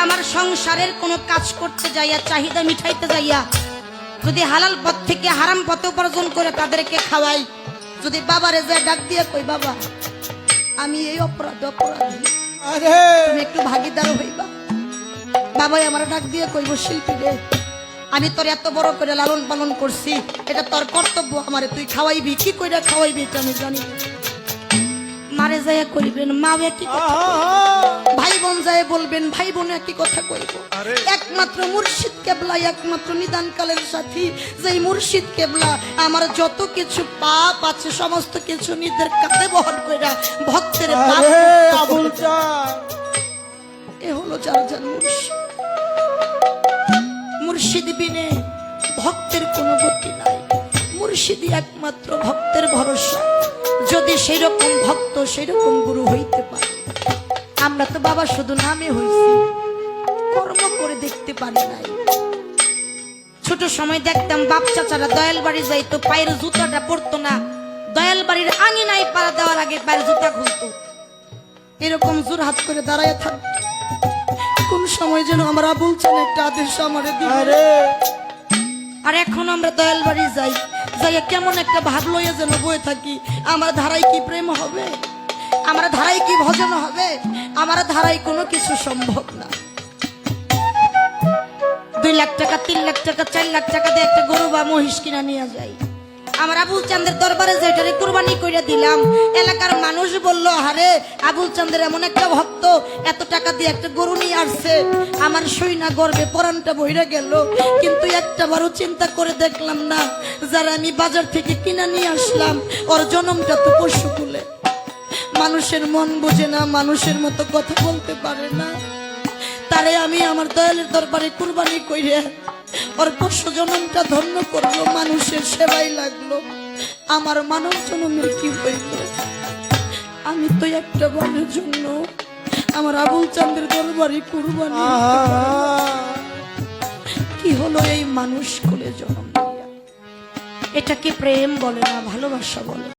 আমার সংসারের কোনো কাজ করতে যাইয়া, চাহিদা মিটাইতে যাইয়া যদি হালাল পথ থেকে হারাম পথে উপার্জন করে তাদেরকে খাওয়াই, যদি বাবারে যায় ডাক দিয়ে কই বাবা আমি এই অপরাধী, তুমি একটু ভাগিদার হইবা, বাবাই আমার ডাক দিয়ে কইব শিল্পী রে আমি তোর এত বড় করে লালন পালন করছি, এটা তোর কর্তব্য, আমারে তুই খাওয়াইবি, কি কইরা খাওয়াইবি এটা আমি জানি। মারে যায় কইবেন মা একই কথা, ভাই বোন যায় বলবেন ভাই বোন একই কথা কইব। একমাত্র মুর্শিদ কেবলা, একমাত্র নিদান কালের সাথী, যেই মুর্শিদ কেবলা আমার যত কিছু পাপ আছে সমস্ত কিছু নিজের কাঁধে বহন কইরা ভক্তের পাপ এ হলো যার যার মুর্শিদ। মুর্শিদ বিনে ভক্তের কোনো গতি নাই, মুর্শিদই একমাত্র ভক্তের ভরসা। যদি সেই রকম ভক্ত সেই রকম গুরু হইতে পারে, আমরা তো বাবা শুধু নামে হইছি, কর্ম করে দেখতে পারি নাই। ছোট সময় দেখতাম বাপ চাচারা দয়াল বাড়ি যাইতো, পায়ের জুতাটা পড়তো না, দয়াল বাড়ির আঙিনায় পাড়া দেওয়ার আগে পায়ের জুতা খুলতো, এরকম জোর হাত করে দাঁড়ায় থাকতো। কোন সময় যেন আমরা বলছেন একটা আদেশ আমারে দিবে, আর এখন আমরা দয়াল বাড়ি যাই, যাইয়া কেমন একটা ভাব লইয়া যেন বয়ে থাকি, আমার ধারায় কি প্রেম হবে, আমার ধারায় কি ভজন হবে, আমার ধারায় কোনো কিছু সম্ভব না। 2 লাখ টাকা 3 লাখ টাকা 4 লাখ টাকা দিয়ে একটা গরু বা মহিষ কিনা নিয়ে যাই, আমার আবুল চাঁদের দরবারে যেটারে কুরবানি কইরা দিলাম, এলাকার মানুষ বলল হারে আবুল চাঁদের এমন একটা ভক্ত এত টাকা দিয়ে একটা গরু নিয়ে আসছে, আমার সইনা গর্বে পরানটা বইরা গেল। কিন্তু একটা বারও চিন্তা করে দেখলাম না, যারা আমি বাজার থেকে কিনা নিয়ে আসলাম ওর জনমটা তো পশুকুলে, মানুষের মন বোঝে না, মানুষের মতো কথা বলতে পারে না, তারে আমি আমার দয়ালের দরবারে কুরবানি কইরা ওর পশু জনমটা ধন্য করলো, মানুষের সেবাই লাগলো, আমার মানব জনমের কি হইল? আমি তো একটা বারের জন্য আমার আবুল চাঁদের দরবারে কুরবানি, কি হলো এই মানুষ কুলে জন্ম, এটা কি প্রেম বলে না ভালোবাসা বলে?